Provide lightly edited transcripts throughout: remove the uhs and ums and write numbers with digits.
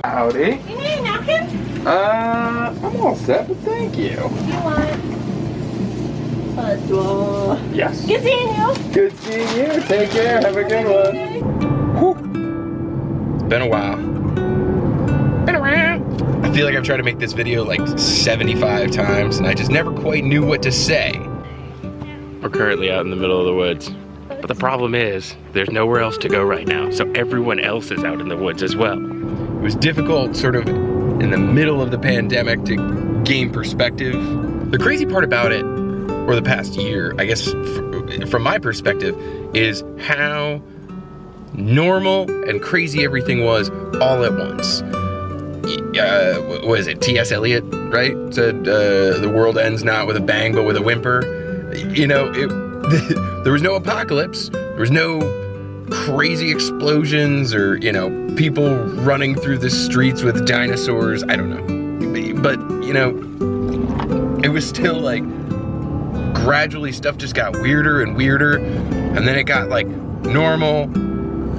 Howdy. You need a napkin? I'm all set, but thank you. What do you want? Yes. Good seeing you. Good seeing you. Take care. Have a good one. Whew. It's been a while. Been around. I feel like I've tried to make this video like 75 times and I just never quite knew what to say. We're currently out in the middle of the woods. But the problem is, there's nowhere else to go right now, so everyone else is out in the woods as well. It was difficult sort of in the middle of the pandemic to gain perspective. The crazy part about it, or the past year, I guess from my perspective, is how normal and crazy everything was all at once. What is it, T.S. Eliot, right? Said, the world ends not with a bang, but with a whimper. You know, there was no apocalypse, there was no crazy explosions or, you know, people running through the streets with dinosaurs, I don't know. But, you know, it was still like, gradually stuff just got weirder and weirder, and then it got like normal,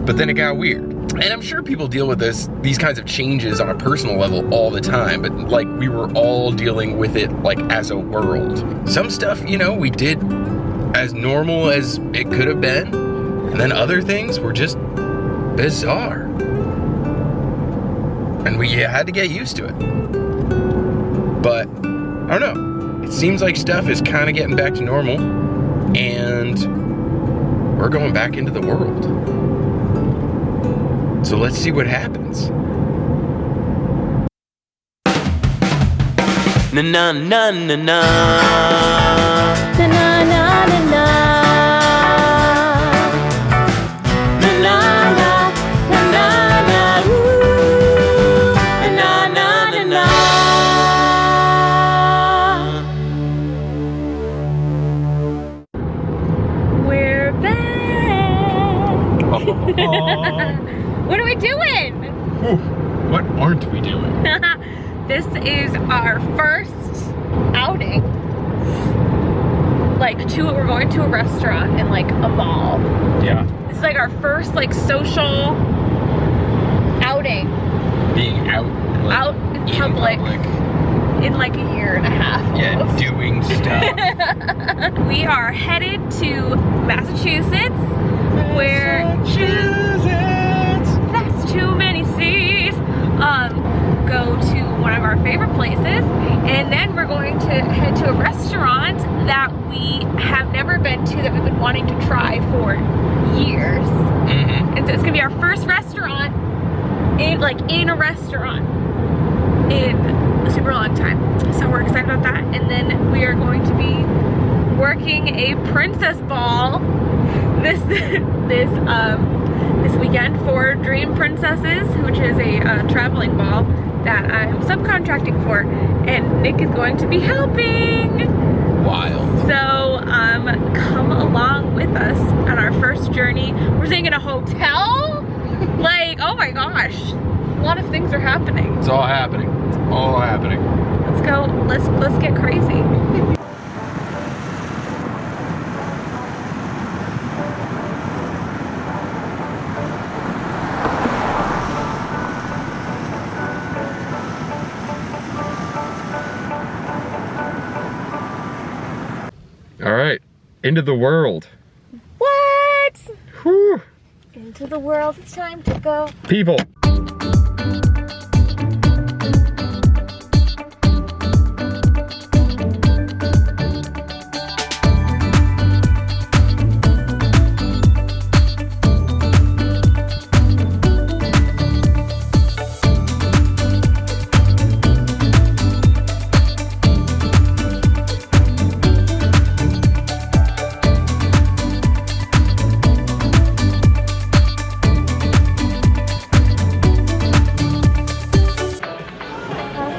but then it got weird. And I'm sure people deal with these kinds of changes on a personal level all the time, but like we were all dealing with it like as a world. Some stuff, you know, we did as normal as it could have been, and then other things were just bizarre. And we had to get used to it. But, I don't know. It seems like stuff is kind of getting back to normal, and we're going back into the world. So let's see what happens. Na na na na na. Na na na na na. Na na na na na na. Ooh. Na na na na. We're back. What are we doing? What aren't we doing? This is our first outing. Like, we're going to a restaurant and like a mall. Yeah. This is like our first like social outing. Being out. Like, Out in public. In like a year and a half. Yeah, almost. doing stuff. We are headed to Massachusetts, where that's too many C's. Go to one of our favorite places, and then we're going to head to a restaurant that we have never been to, that we've been wanting to try for years. Mm-hmm. And so it's gonna be our first restaurant in a restaurant in a super long time. So we're excited about that. And then we are going to be working a princess ball this weekend for Dream Princesses, which is a traveling ball that I'm subcontracting for, and Nick is going to be helping. Wild. So come along with us on our first journey. We're staying in a hotel. Like, oh my gosh, a lot of things are happening. It's all happening. It's all happening. Let's go. Let's get crazy. All right, into the world. What? Whew. Into the world. It's time to go. People.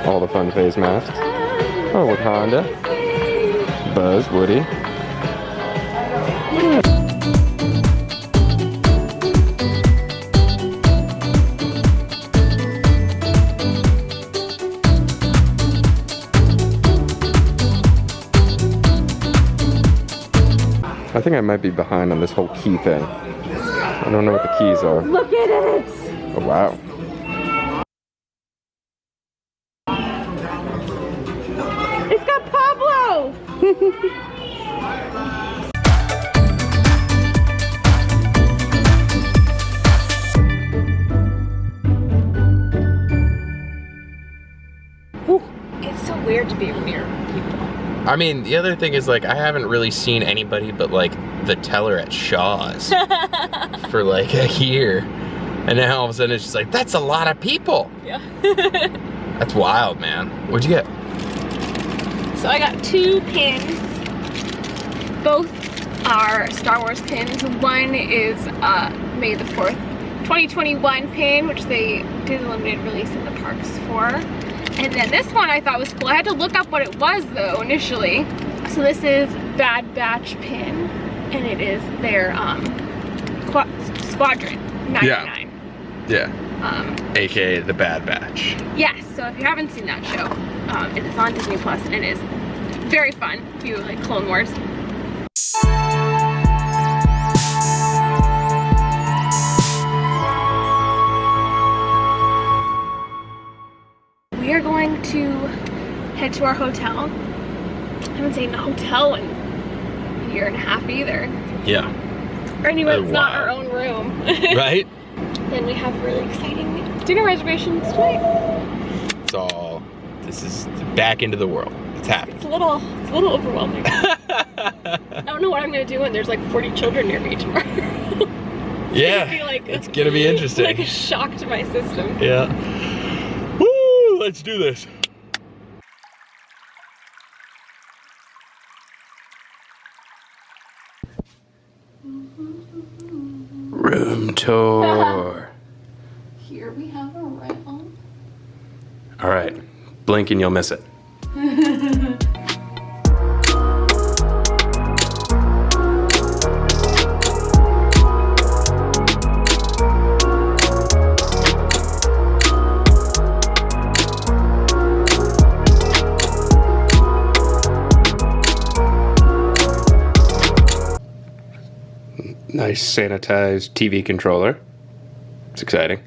All the fun face masks. Oh, with Honda, Buzz, Woody. I think I might be behind on this whole key thing. I don't know what the keys are. Look at it! Oh, wow. It's so weird to be near people. I mean, the other thing is, like, I haven't really seen anybody but, like, the teller at Shaw's for, like, a year. And now all of a sudden it's just like, that's a lot of people. Yeah. That's wild, man. What'd you get? So I got 2 pins. Both are Star Wars pins. One is May the 4th 2021 pin, which they did a limited release in the parks for. And then this one I thought was cool. I had to look up what it was though initially. So this is Bad Batch pin, and it is their Squadron 99. Yeah. AKA the Bad Batch. Yes, so if you haven't seen that show, it is on Disney Plus and it is very fun if you like Clone Wars. We are going to head to our hotel. I haven't stayed in a hotel in a year and a half either. Yeah. Or anyway, Oh, it's not wow. our own room. Right? Then we have really exciting dinner reservations tonight. This is back into the world. It's happening. It's a little overwhelming. I don't know what I'm gonna do when there's like 40 children near me tomorrow. Yeah. It's gonna be interesting. Like a shock to my system. Yeah. Woo! Let's do this. Room tour. Here we have a room. All right. Blink and you'll miss it. Nice sanitized TV controller. It's exciting.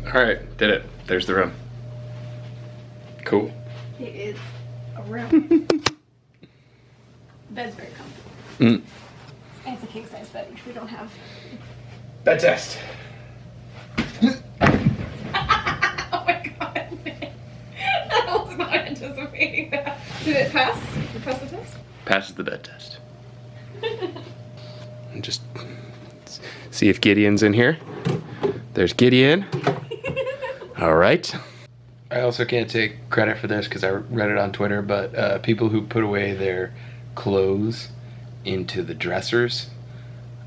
All right, did it. There's the room. Cool. It is a room. Bed's very comfortable. And it's a king size bed, which we don't have. Bed test. Oh my god. I was not anticipating that. Did it pass? Did it pass the test? Passes the bed test. And just see if Gideon's in here. There's Gideon. All right. I also can't take credit for this because I read it on Twitter, but people who put away their clothes into the dressers,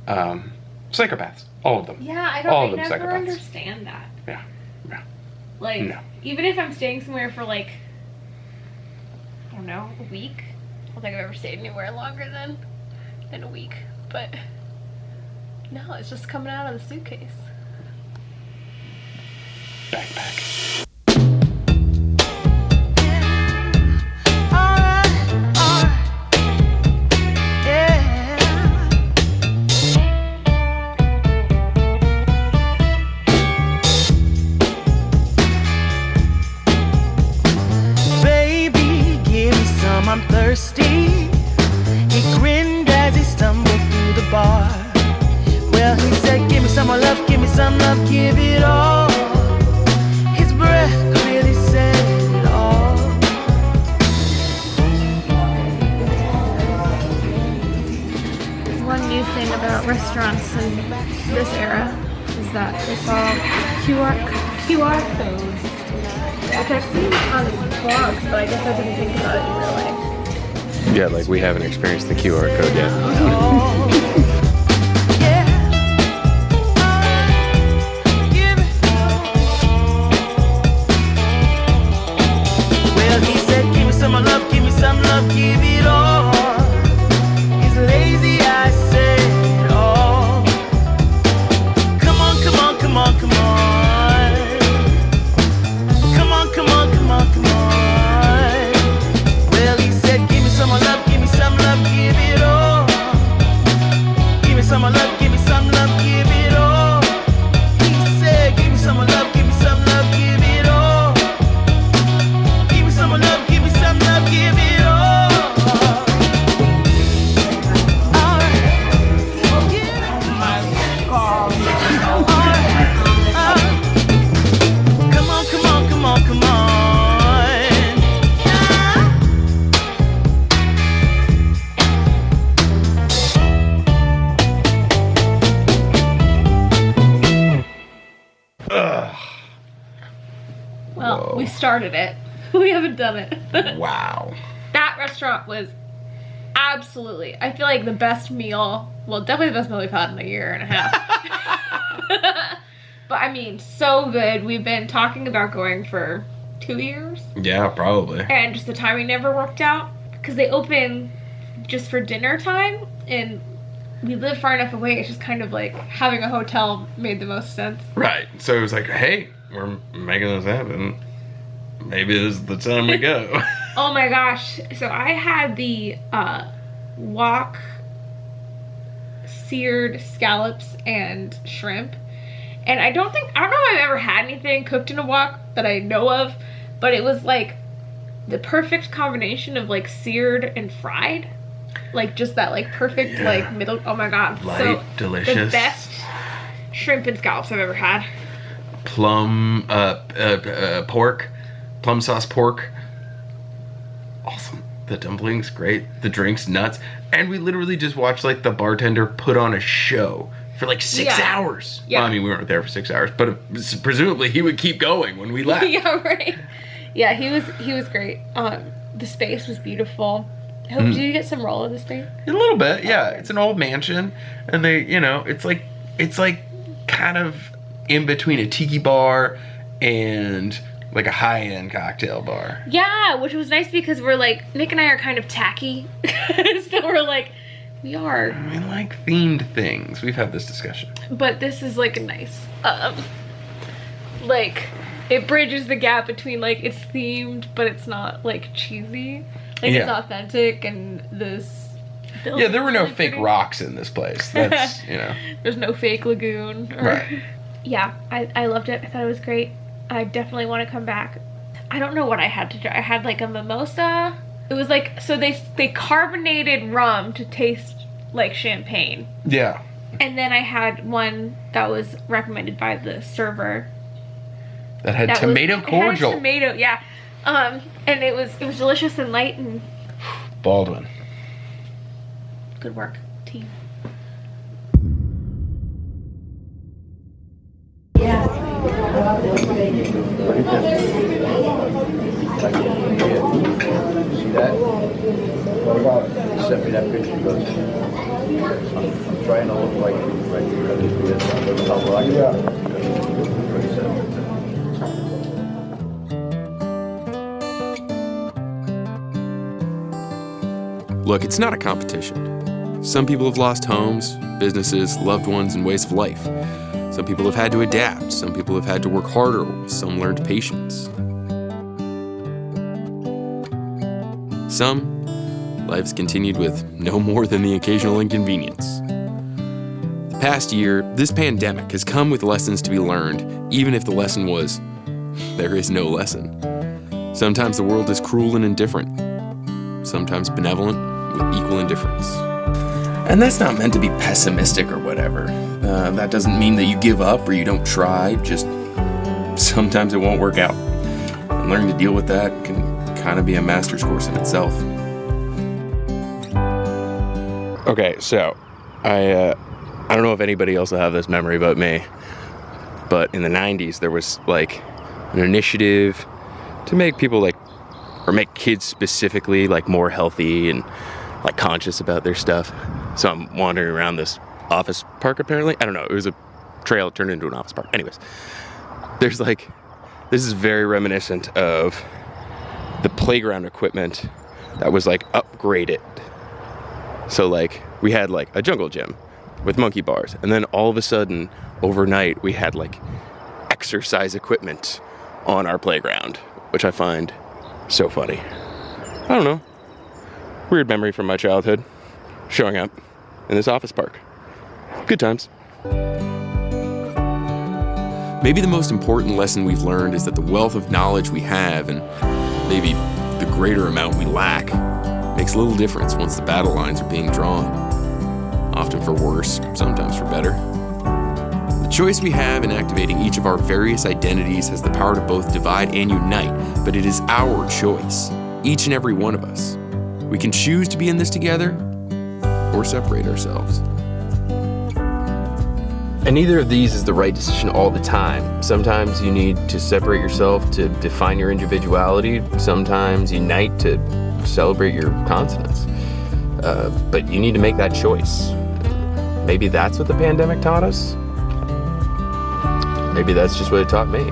psychopaths, all of them. Yeah, I All of don't. them I never psychopaths. understand that. Yeah, yeah. Like, No. even if I'm staying somewhere for like, I don't know, a week. I don't think I've ever stayed anywhere longer than a week. But no, it's just coming out of the suitcase. Backpack. Baby, give me some, I'm thirsty. He grinned as he stumbled through the bar. Well, he said, give me some more love, give me some love, give it all. His breath really said it all. One new thing about restaurants in this era is that it's all QR codes. Which I've seen on blogs, but I guess I didn't think about it in real life. Yeah, like we haven't experienced the QR code yet. Well, he said, give me some love, give me some love, give it all. He's lazy, I said, oh. Come on, come on, come on, come on. Come on, come on, come on, come on. Well, he said, give me some love, give me some love, give it all. Give me some love, give me some love, give it all. He said, give me some love, give me some love, give it all. Give me some love, give me some love, give it all. All right. Come on, come on, come on, come on. Well, we started it. We haven't done it. Wow. That restaurant was absolutely, I feel like the best meal, well, definitely the best meal we've had in a year and a half. But I mean, so good. We've been talking about going for 2 years. Yeah, probably. And just the timing never worked out. Because they open just for dinner time. And we live far enough away, it's just kind of like having a hotel made the most sense. Right. So it was like, hey, we're making this happen. Maybe this is the time we go. Oh my gosh. So I had the wok seared scallops and shrimp. And I don't know if I've ever had anything cooked in a wok that I know of, but it was like the perfect combination of like seared and fried. Like just that like perfect like middle, oh my god. Light, so delicious. The best shrimp and scallops I've ever had. Plum pork, plum sauce pork. Awesome. The dumplings, great. The drinks, nuts. And we literally just watched like the bartender put on a show for like 6 hours. Yeah. Well, I mean, we weren't there for 6 hours, but presumably he would keep going when we left. Yeah, right. Yeah, he was great. The space was beautiful. Did you get some roll of the space? A little bit, yeah. It's an old mansion, and they, it's like kind of in between a tiki bar and like a high-end cocktail bar. Yeah, which was nice because we're like, Nick and I are kind of tacky. So we're like, we are. We like themed things. We've had this discussion. But this is like a nice, like, it bridges the gap between like, it's themed, but it's not like cheesy. Like it's authentic and this. Yeah, there were no fake rocks in this place. That's, There's no fake lagoon. Right. Yeah, I loved it. I thought it was great. I definitely want to come back. I don't know what I had to do. I had like a mimosa. It was like, so they carbonated rum to taste like champagne. Yeah. And then I had one that was recommended by the server. That had tomato cordial. It had tomato, yeah. And it was delicious and light and Baldwin. Good work, team. See that? What about, he sent me that picture, he goes, I'm trying to look like you, right? Look, it's not a competition. Some people have lost homes, businesses, loved ones, and ways of life. Some people have had to adapt. Some people have had to work harder. Some learned patience. Some, lives continued with no more than the occasional inconvenience. The past year, this pandemic has come with lessons to be learned, even if the lesson was, there is no lesson. Sometimes the world is cruel and indifferent. Sometimes benevolent with equal indifference. And that's not meant to be pessimistic or whatever. That doesn't mean that you give up or you don't try, just sometimes it won't work out. And learning to deal with that can kind of be a master's course in itself. Okay, so I don't know if anybody else will have this memory but me, but in the 90s there was like an initiative to make people like or make kids specifically like more healthy and like conscious about their stuff. So I'm wandering around this office park apparently. I don't know, it was a trail turned into an office park. Anyways, there's like, this is very reminiscent of the playground equipment that was like upgraded. So like we had like a jungle gym with monkey bars, and then all of a sudden overnight we had like exercise equipment on our playground, which I find so funny. I don't know, weird memory from my childhood showing up in this office park. Good times. Maybe the most important lesson we've learned is that the wealth of knowledge we have, and maybe the greater amount we lack, makes little difference once the battle lines are being drawn. Often for worse, sometimes for better. The choice we have in activating each of our various identities has the power to both divide and unite, but it is our choice, each and every one of us. We can choose to be in this together or separate ourselves. And neither of these is the right decision all the time. Sometimes you need to separate yourself to define your individuality. Sometimes unite to celebrate your consonance. But you need to make that choice. Maybe that's what the pandemic taught us. Maybe that's just what it taught me.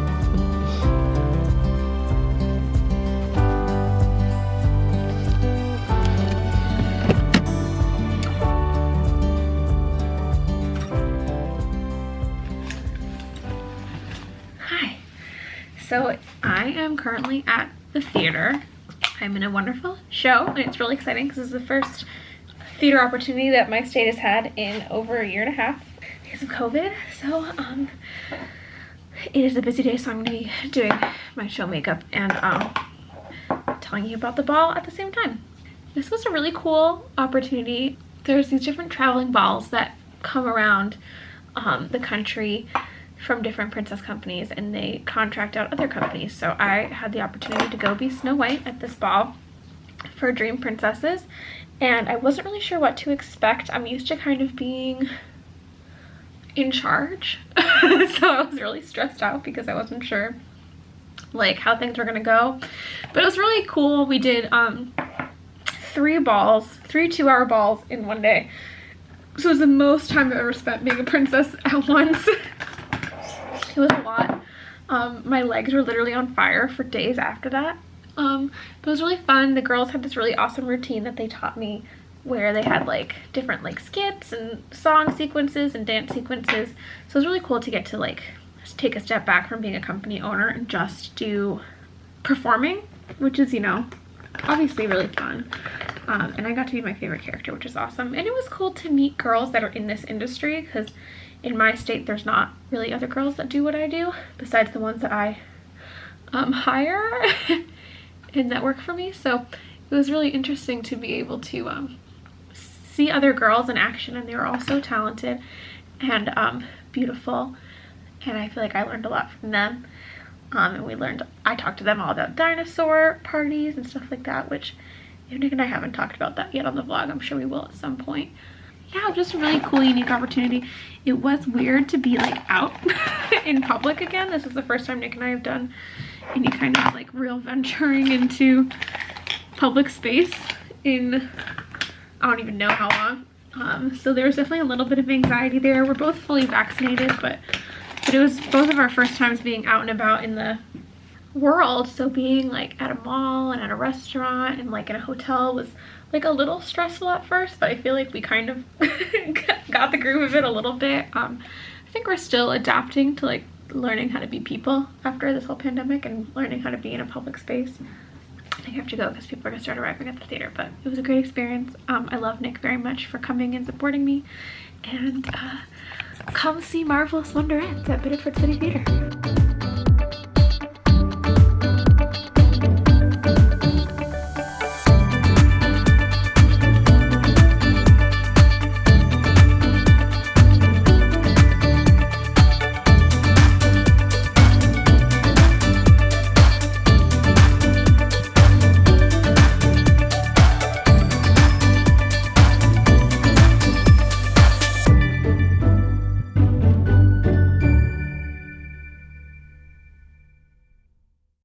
Hi. So I am currently at the theater. I'm in a wonderful show, and it's really exciting because this is the first theater opportunity that my state has had in over a year and a half because of COVID. So it is a busy day, so I'm going to be doing my show makeup and telling you about the ball at the same time. This was a really cool opportunity. There's these different traveling balls that come around the country from different princess companies, and they contract out other companies. So I had the opportunity to go be Snow White at this ball for Dream Princesses, and I wasn't really sure what to expect. I'm used to kind of being in charge, so I was really stressed out because I wasn't sure like how things were gonna go, but it was really cool. We did 3 2-hour balls in one day, so it was the most time I've ever spent being a princess at once. It was a lot. My legs were literally on fire for days after that. But it was really fun. The girls had this really awesome routine that they taught me where they had like different like skits and song sequences and dance sequences. So it was really cool to get to like just take a step back from being a company owner and just do performing, which is, you know, obviously really fun. And I got to be my favorite character, which is awesome. And it was cool to meet girls that are in this industry, because in my state there's not really other girls that do what I do besides the ones that I hire and that work for me. So it was really interesting to be able to see other girls in action, and they were all so talented and beautiful, and I feel like I learned a lot from them. And I talked to them all about dinosaur parties and stuff like that, which Nick and I haven't talked about that yet on the vlog. I'm sure we will at some point. Yeah, just a really cool, unique opportunity. It was weird to be like out in public again. This is the first time Nick and I have done any kind of like real venturing into public space in I don't even know how long. So there was definitely a little bit of anxiety there. We're both fully vaccinated, but it was both of our first times being out and about in the world. So being like at a mall and at a restaurant and like in a hotel was like a little stressful at first, but I feel like we kind of got the groove of it a little bit. I think we're still adapting to like learning how to be people after this whole pandemic and learning how to be in a public space. I think I have to go because people are gonna start arriving at the theater, but it was a great experience. I love Nick very much for coming and supporting me, and come see Marvelous Wonderettes at Biddeford City Theater.